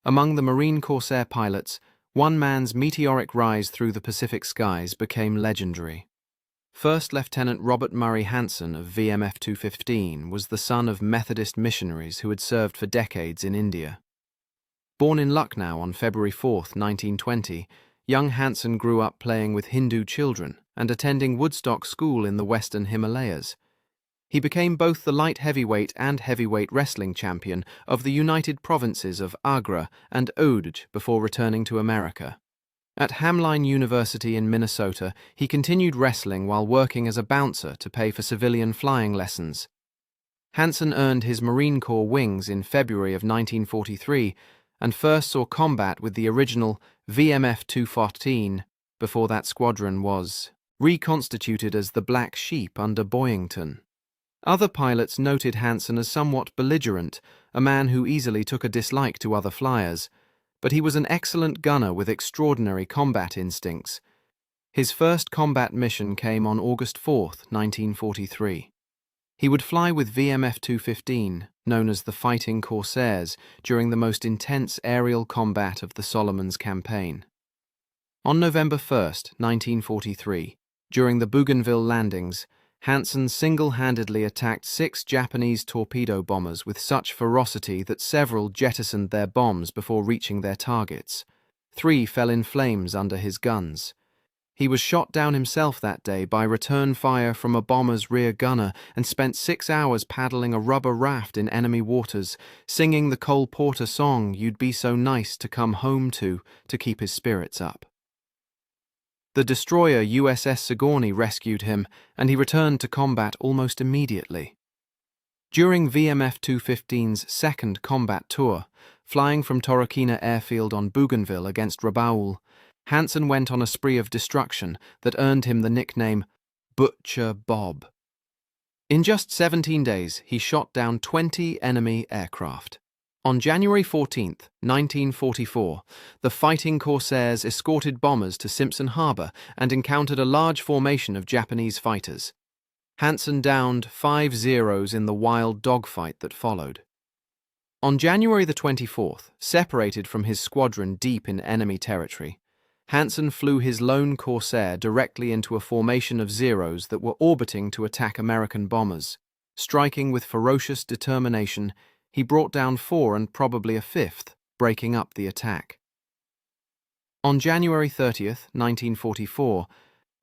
Among the Marine Corsair pilots, one man's meteoric rise through the Pacific skies became legendary. First Lieutenant Robert Hanson of VMF-214 was the son of Methodist missionaries who had served for decades in India. Born in Lucknow on February 4, 1920, young Hanson grew up playing with Hindu children and attending Woodstock School in the Western Himalayas. He became both the light heavyweight and heavyweight wrestling champion of the United Provinces of Agra and Oudh before returning to America. At Hamline University in Minnesota, he continued wrestling while working as a bouncer to pay for civilian flying lessons. Hanson earned his Marine Corps wings in February of 1943 and first saw combat with the original VMF-214 before that squadron was reconstituted as the Black Sheep under Boyington. Other pilots noted Hanson as somewhat belligerent, a man who easily took a dislike to other flyers, but he was an excellent gunner with extraordinary combat instincts. His first combat mission came on August 4, 1943. He would fly with VMF-215, known as the Fighting Corsairs, during the most intense aerial combat of the Solomons campaign. On November 1, 1943, during the Bougainville landings, Hanson single-handedly attacked 6 Japanese torpedo bombers with such ferocity that several jettisoned their bombs before reaching their targets. 3 fell in flames under his guns. He was shot down himself that day by return fire from a bomber's rear gunner and spent 6 hours paddling a rubber raft in enemy waters, singing the Cole Porter song "You'd Be So Nice to Come Home to keep his spirits up. The destroyer USS Sigourney rescued him, and he returned to combat almost immediately. During VMF-215's second combat tour, flying from Torokina Airfield on Bougainville against Rabaul, Hanson went on a spree of destruction that earned him the nickname Butcher Bob. In just 17 days, he shot down 20 enemy aircraft. On January 14, 1944, the Fighting Corsairs escorted bombers to Simpson Harbor and encountered a large formation of Japanese fighters. Hanson downed 5 Zeros in the wild dogfight that followed. On January the 24th, separated from his squadron deep in enemy territory, Hanson flew his lone Corsair directly into a formation of Zeros that were orbiting to attack American bombers. Striking with ferocious determination, he brought down 4 and probably a 5th, breaking up the attack. On January 30, 1944,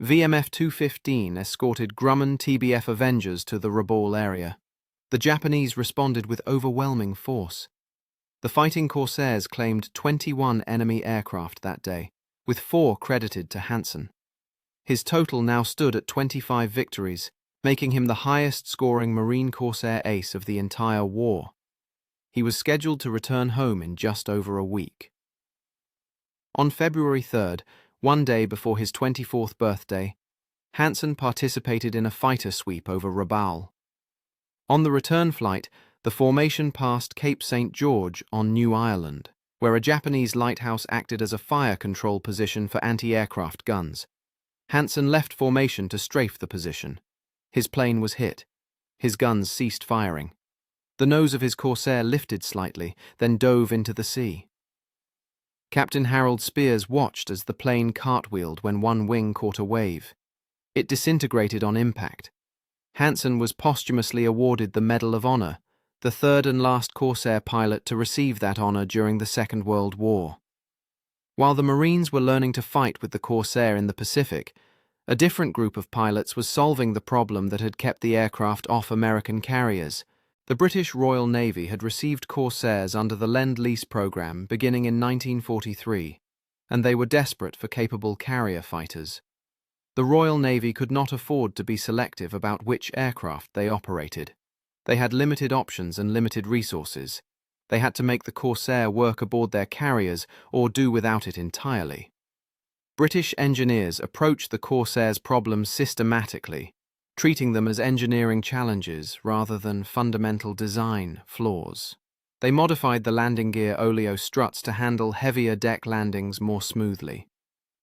VMF-215 escorted Grumman TBF Avengers to the Rabaul area. The Japanese responded with overwhelming force. The Fighting Corsairs claimed 21 enemy aircraft that day, with 4 credited to Hanson. His total now stood at 25 victories, making him the highest-scoring Marine Corsair ace of the entire war. He was scheduled to return home in just over a week. On February 3rd, one day before his 24th birthday, Hanson participated in a fighter sweep over Rabaul. On the return flight, the formation passed Cape St. George on New Ireland, where a Japanese lighthouse acted as a fire control position for anti-aircraft guns. Hanson left formation to strafe the position. His plane was hit. His guns ceased firing. The nose of his Corsair lifted slightly, then dove into the sea. Captain Harold Spears watched as the plane cartwheeled when one wing caught a wave. It disintegrated on impact. Hanson was posthumously awarded the Medal of Honor, the third and last Corsair pilot to receive that honor during the Second World War. While the Marines were learning to fight with the Corsair in the Pacific, a different group of pilots was solving the problem that had kept the aircraft off American carriers. The British Royal Navy had received Corsairs under the Lend-Lease program beginning in 1943, and they were desperate for capable carrier fighters. The Royal Navy could not afford to be selective about which aircraft they operated. They had limited options and limited resources. They had to make the Corsair work aboard their carriers or do without it entirely. British engineers approached the Corsair's problems systematically, treating them as engineering challenges rather than fundamental design flaws. They modified the landing gear oleo struts to handle heavier deck landings more smoothly.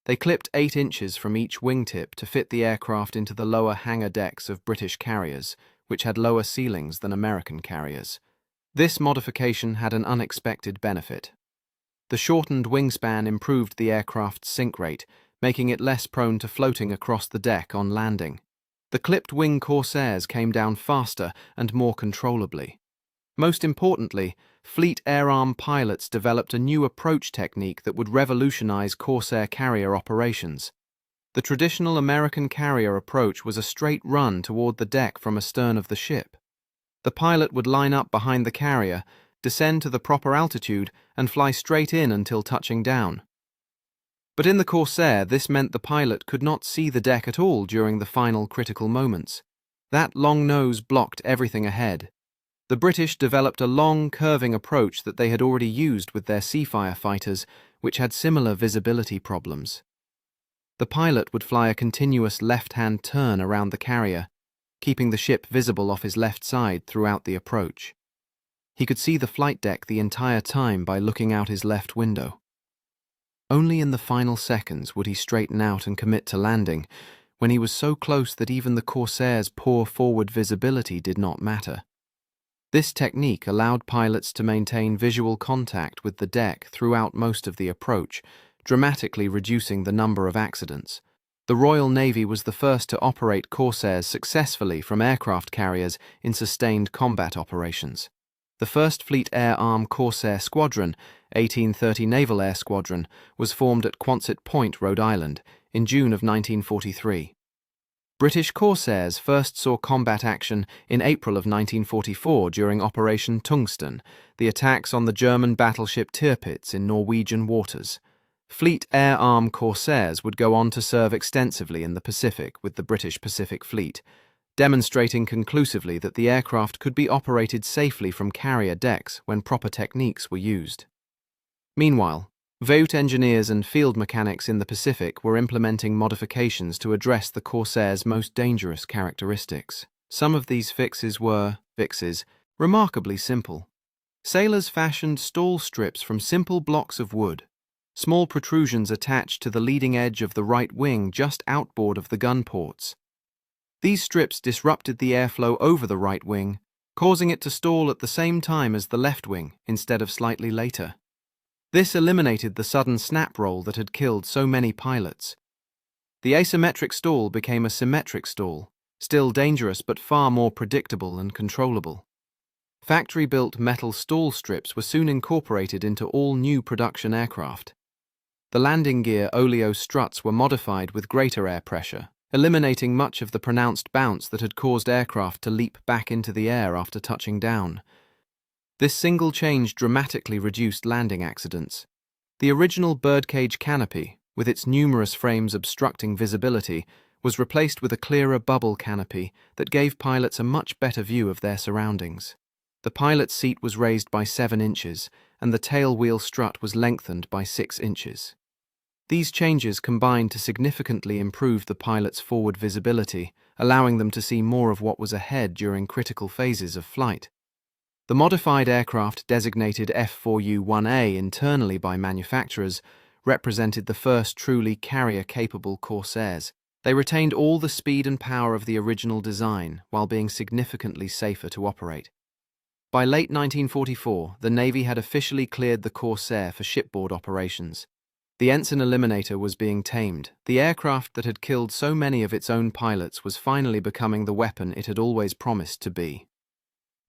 They clipped 8 inches from each wingtip to fit the aircraft into the lower hangar decks of British carriers, which had lower ceilings than American carriers. This modification had an unexpected benefit. The shortened wingspan improved the aircraft's sink rate, making it less prone to floating across the deck on landing. The clipped wing Corsairs came down faster and more controllably. Most importantly, Fleet Air Arm pilots developed a new approach technique that would revolutionize Corsair carrier operations. The traditional American carrier approach was a straight run toward the deck from astern of the ship. The pilot would line up behind the carrier, descend to the proper altitude, and fly straight in until touching down. But in the Corsair, this meant the pilot could not see the deck at all during the final critical moments. That long nose blocked everything ahead. The British developed a long, curving approach that they had already used with their Seafire fighters, which had similar visibility problems. The pilot would fly a continuous left-hand turn around the carrier, keeping the ship visible off his left side throughout the approach. He could see the flight deck the entire time by looking out his left window. Only in the final seconds would he straighten out and commit to landing, when he was so close that even the Corsair's poor forward visibility did not matter. This technique allowed pilots to maintain visual contact with the deck throughout most of the approach, dramatically reducing the number of accidents. The Royal Navy was the first to operate Corsairs successfully from aircraft carriers in sustained combat operations. The first Fleet Air Arm Corsair Squadron, 1830 Naval Air Squadron, was formed at Quonset Point, Rhode Island, in June of 1943. British Corsairs first saw combat action in April of 1944 during Operation Tungsten, the attacks on the German battleship Tirpitz in Norwegian waters. Fleet Air Arm Corsairs would go on to serve extensively in the Pacific with the British Pacific Fleet, demonstrating conclusively that the aircraft could be operated safely from carrier decks when proper techniques were used. Meanwhile, Vought engineers and field mechanics in the Pacific were implementing modifications to address the Corsair's most dangerous characteristics. Some of these fixes were remarkably simple. Sailors fashioned stall strips from simple blocks of wood, small protrusions attached to the leading edge of the right wing just outboard of the gun ports. These strips disrupted the airflow over the right wing, causing it to stall at the same time as the left wing instead of slightly later. This eliminated the sudden snap roll that had killed so many pilots. The asymmetric stall became a symmetric stall, still dangerous but far more predictable and controllable. Factory-built metal stall strips were soon incorporated into all new production aircraft. The landing gear oleo struts were modified with greater air pressure, eliminating much of the pronounced bounce that had caused aircraft to leap back into the air after touching down. This single change dramatically reduced landing accidents. The original birdcage canopy, with its numerous frames obstructing visibility, was replaced with a clearer bubble canopy that gave pilots a much better view of their surroundings. The pilot's seat was raised by 7 inches, and the tail wheel strut was lengthened by 6 inches. These changes combined to significantly improve the pilot's forward visibility, allowing them to see more of what was ahead during critical phases of flight. The modified aircraft, designated F4U-1A internally by manufacturers, represented the first truly carrier-capable Corsairs. They retained all the speed and power of the original design, while being significantly safer to operate. By late 1944, the Navy had officially cleared the Corsair for shipboard operations. The Ensign Eliminator was being tamed. The aircraft that had killed so many of its own pilots was finally becoming the weapon it had always promised to be.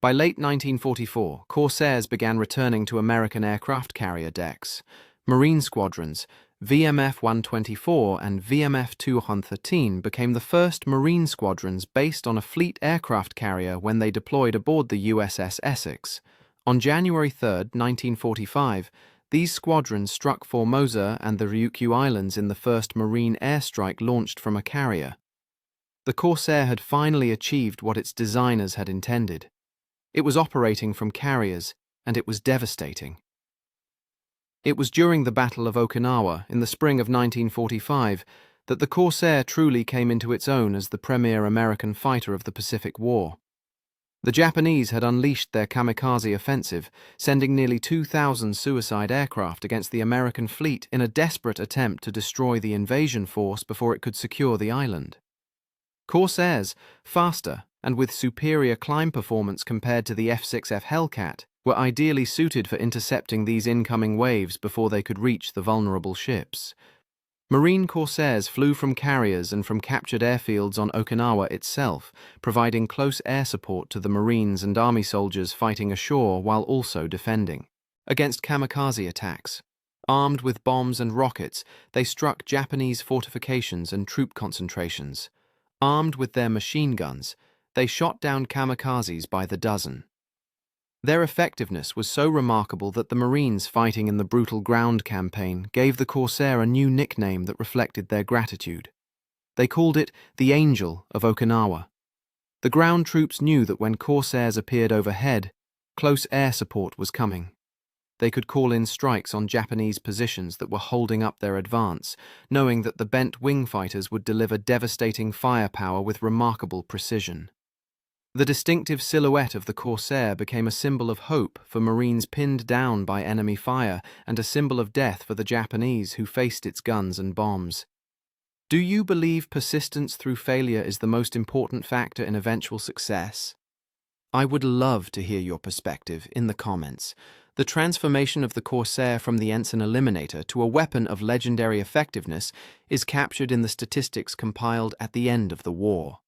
By late 1944, Corsairs began returning to American aircraft carrier decks. Marine squadrons, VMF-124 and VMF-214 became the first Marine squadrons based on a fleet aircraft carrier when they deployed aboard the USS Essex. On January 3, 1945, these squadrons struck Formosa and the Ryukyu Islands in the first Marine airstrike launched from a carrier. The Corsair had finally achieved what its designers had intended. It was operating from carriers, and it was devastating. It was during the Battle of Okinawa in the spring of 1945 that the Corsair truly came into its own as the premier American fighter of the Pacific War. The Japanese had unleashed their kamikaze offensive, sending nearly 2,000 suicide aircraft against the American fleet in a desperate attempt to destroy the invasion force before it could secure the island. Corsairs, faster and with superior climb performance compared to the F-6F Hellcat, were ideally suited for intercepting these incoming waves before they could reach the vulnerable ships. Marine Corsairs flew from carriers and from captured airfields on Okinawa itself, providing close air support to the Marines and Army soldiers fighting ashore while also defending. Against kamikaze attacks, armed with bombs and rockets, they struck Japanese fortifications and troop concentrations. Armed with their machine guns, they shot down kamikazes by the dozen. Their effectiveness was so remarkable that the Marines fighting in the brutal ground campaign gave the Corsair a new nickname that reflected their gratitude. They called it the Angel of Okinawa. The ground troops knew that when Corsairs appeared overhead, close air support was coming. They could call in strikes on Japanese positions that were holding up their advance, knowing that the bent wing fighters would deliver devastating firepower with remarkable precision. The distinctive silhouette of the Corsair became a symbol of hope for Marines pinned down by enemy fire and a symbol of death for the Japanese who faced its guns and bombs. Do you believe persistence through failure is the most important factor in eventual success? I would love to hear your perspective in the comments. The transformation of the Corsair from the Ensign Eliminator to a weapon of legendary effectiveness is captured in the statistics compiled at the end of the war.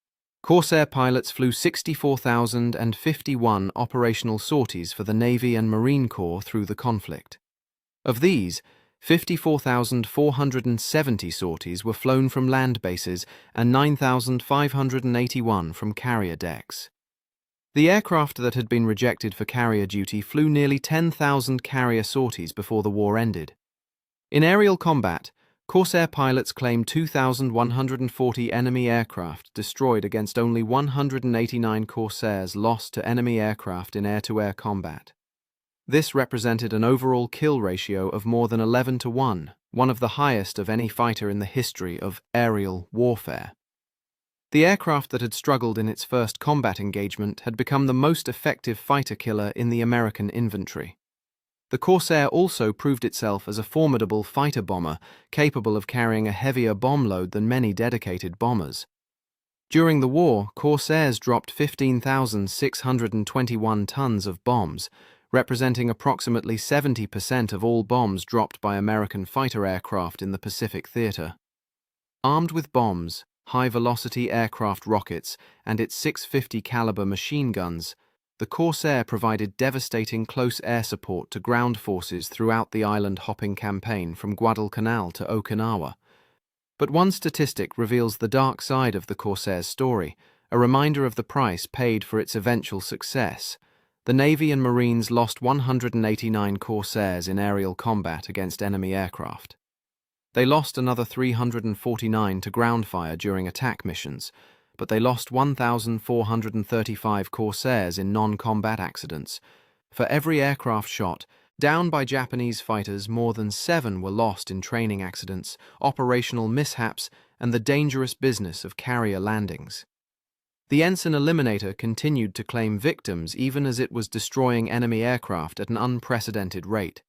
Corsair pilots flew 64,051 operational sorties for the Navy and Marine Corps through the conflict. Of these, 54,470 sorties were flown from land bases and 9,581 from carrier decks. The aircraft that had been rejected for carrier duty flew nearly 10,000 carrier sorties before the war ended. In aerial combat, Corsair pilots claimed 2,140 enemy aircraft destroyed against only 189 Corsairs lost to enemy aircraft in air-to-air combat. This represented an overall kill ratio of more than 11-1, one of the highest of any fighter in the history of aerial warfare. The aircraft that had struggled in its first combat engagement had become the most effective fighter killer in the American inventory. The Corsair also proved itself as a formidable fighter bomber, capable of carrying a heavier bomb load than many dedicated bombers. During the war, Corsairs dropped 15,621 tons of bombs, representing approximately 70% of all bombs dropped by American fighter aircraft in the Pacific theater. Armed with bombs, high-velocity aircraft rockets, and its .650 caliber machine guns, the Corsair provided devastating close air support to ground forces throughout the island-hopping campaign from Guadalcanal to Okinawa. But one statistic reveals the dark side of the Corsair's story, a reminder of the price paid for its eventual success. The Navy and Marines lost 189 Corsairs in aerial combat against enemy aircraft. They lost another 349 to ground fire during attack missions, but they lost 1,435 Corsairs in non-combat accidents. For every aircraft shot down by Japanese fighters, more than 7 were lost in training accidents, operational mishaps, and the dangerous business of carrier landings. The Ensign Eliminator continued to claim victims even as it was destroying enemy aircraft at an unprecedented rate.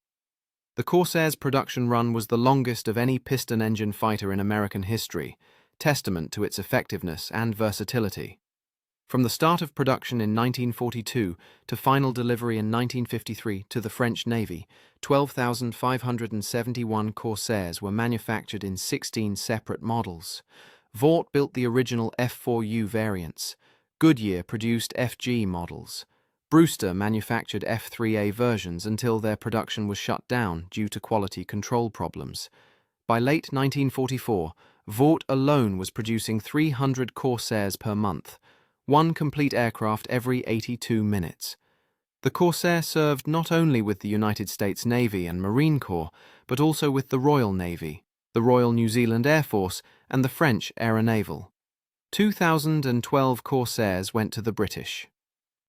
The Corsair's production run was the longest of any piston-engine fighter in American history, testament to its effectiveness and versatility. From the start of production in 1942 to final delivery in 1953 to the French Navy, 12,571 Corsairs were manufactured in 16 separate models. Vought built the original F4U variants. Goodyear produced FG models. Brewster manufactured F3A versions until their production was shut down due to quality control problems. By late 1944, Vought alone was producing 300 Corsairs per month, one complete aircraft every 82 minutes. The Corsair served not only with the United States Navy and Marine Corps, but also with the Royal Navy, the Royal New Zealand Air Force, and the French Aeronaval. 2,012 Corsairs went to the British.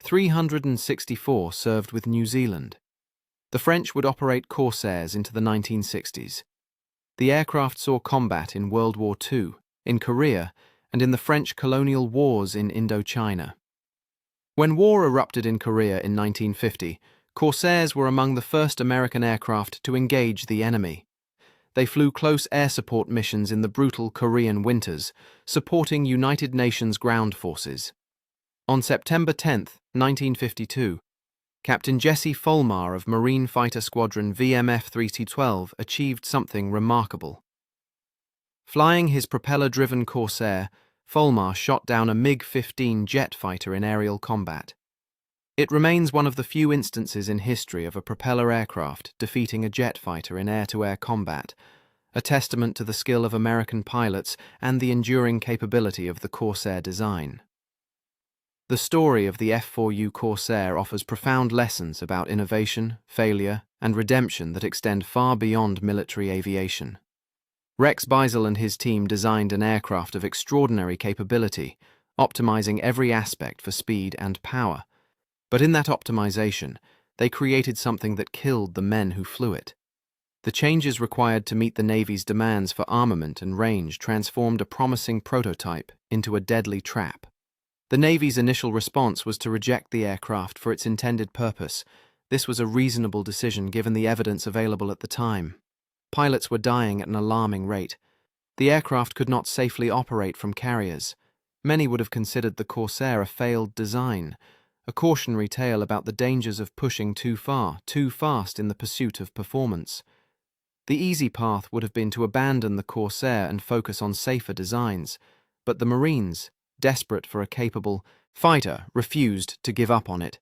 364 served with New Zealand. The French would operate Corsairs into the 1960s. The aircraft saw combat in World War II, in Korea, and in the French colonial wars in Indochina. When war erupted in Korea in 1950, Corsairs were among the first American aircraft to engage the enemy. They flew close air support missions in the brutal Korean winters, supporting United Nations ground forces. On September 10, 1952, Captain Jesse Fulmar of Marine Fighter Squadron VMF-214 achieved something remarkable. Flying his propeller-driven Corsair, Fulmar shot down a MiG-15 jet fighter in aerial combat. It remains one of the few instances in history of a propeller aircraft defeating a jet fighter in air-to-air combat, a testament to the skill of American pilots and the enduring capability of the Corsair design. The story of the F4U Corsair offers profound lessons about innovation, failure, and redemption that extend far beyond military aviation. Rex Beisel and his team designed an aircraft of extraordinary capability, optimizing every aspect for speed and power. But in that optimization, they created something that killed the men who flew it. The changes required to meet the Navy's demands for armament and range transformed a promising prototype into a deadly trap. The Navy's initial response was to reject the aircraft for its intended purpose. This was a reasonable decision given the evidence available at the time. Pilots were dying at an alarming rate. The aircraft could not safely operate from carriers. Many would have considered the Corsair a failed design, a cautionary tale about the dangers of pushing too far, too fast in the pursuit of performance. The easy path would have been to abandon the Corsair and focus on safer designs, but the Marines, desperate for a capable fighter, refused to give up on it.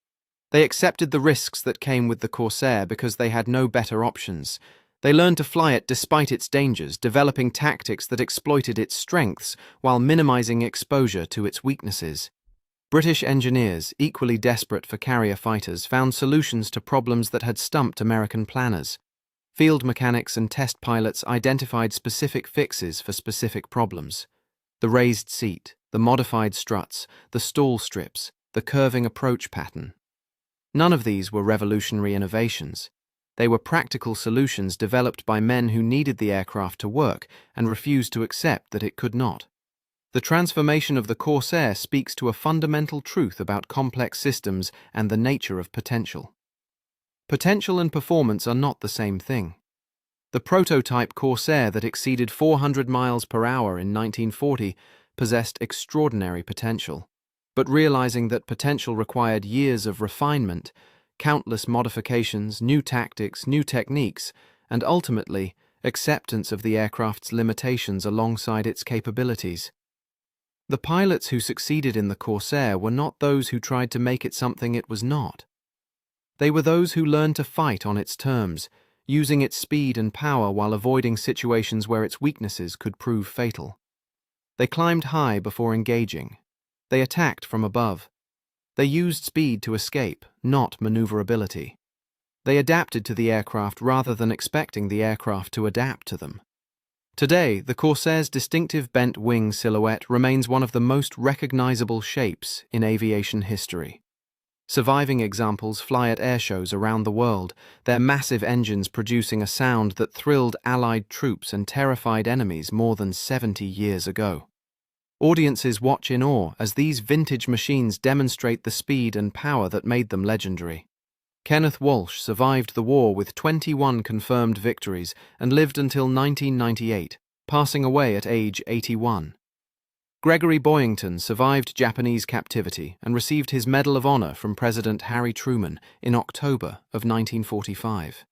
They accepted the risks that came with the Corsair because they had no better options. They learned to fly it despite its dangers, developing tactics that exploited its strengths while minimizing exposure to its weaknesses. British engineers, equally desperate for carrier fighters, found solutions to problems that had stumped American planners. Field mechanics and test pilots identified specific fixes for specific problems. The raised seat, the modified struts, the stall strips, the curving approach pattern. None of these were revolutionary innovations. They were practical solutions developed by men who needed the aircraft to work and refused to accept that it could not. The transformation of the Corsair speaks to a fundamental truth about complex systems and the nature of potential. Potential and performance are not the same thing. The prototype Corsair that exceeded 400 miles per hour in 1940 possessed extraordinary potential, but realizing that potential required years of refinement, countless modifications, new tactics, new techniques, and ultimately, acceptance of the aircraft's limitations alongside its capabilities. The pilots who succeeded in the Corsair were not those who tried to make it something it was not. They were those who learned to fight on its terms, using its speed and power while avoiding situations where its weaknesses could prove fatal. They climbed high before engaging. They attacked from above. They used speed to escape, not maneuverability. They adapted to the aircraft rather than expecting the aircraft to adapt to them. Today, the Corsair's distinctive bent wing silhouette remains one of the most recognizable shapes in aviation history. Surviving examples fly at airshows around the world, their massive engines producing a sound that thrilled Allied troops and terrified enemies more than 70 years ago. Audiences watch in awe as these vintage machines demonstrate the speed and power that made them legendary. Kenneth Walsh survived the war with 21 confirmed victories and lived until 1998, passing away at age 81. Gregory Boyington survived Japanese captivity and received his Medal of Honor from President Harry Truman in October of 1945.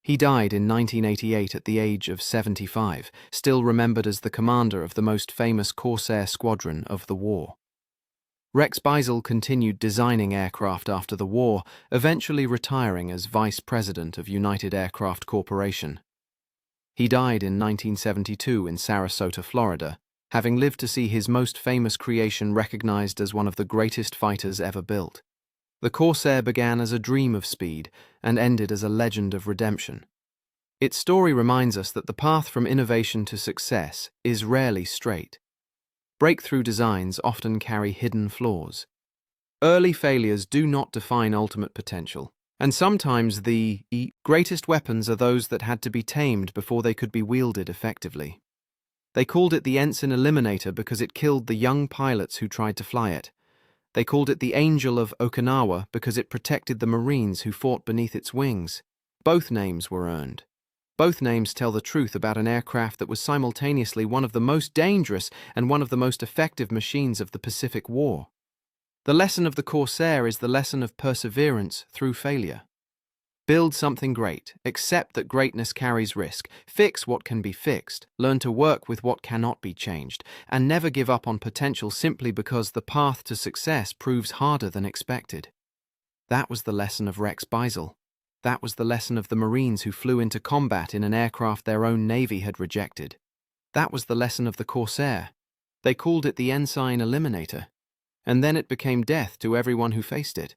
He died in 1988 at the age of 75, still remembered as the commander of the most famous Corsair squadron of the war. Rex Beisel continued designing aircraft after the war, eventually retiring as vice president of United Aircraft Corporation. He died in 1972 in Sarasota, Florida, having lived to see his most famous creation recognized as one of the greatest fighters ever built. The Corsair began as a dream of speed and ended as a legend of redemption. Its story reminds us that the path from innovation to success is rarely straight. Breakthrough designs often carry hidden flaws. Early failures do not define ultimate potential, and sometimes the greatest weapons are those that had to be tamed before they could be wielded effectively. They called it the Ensign Eliminator because it killed the young pilots who tried to fly it. They called it the Angel of Okinawa because it protected the Marines who fought beneath its wings. Both names were earned. Both names tell the truth about an aircraft that was simultaneously one of the most dangerous and one of the most effective machines of the Pacific War. The lesson of the Corsair is the lesson of perseverance through failure. Build something great, accept that greatness carries risk, fix what can be fixed, learn to work with what cannot be changed, and never give up on potential simply because the path to success proves harder than expected. That was the lesson of Rex Beisel. That was the lesson of the Marines who flew into combat in an aircraft their own Navy had rejected. That was the lesson of the Corsair. They called it the Ensign Eliminator, and then it became death to everyone who faced it.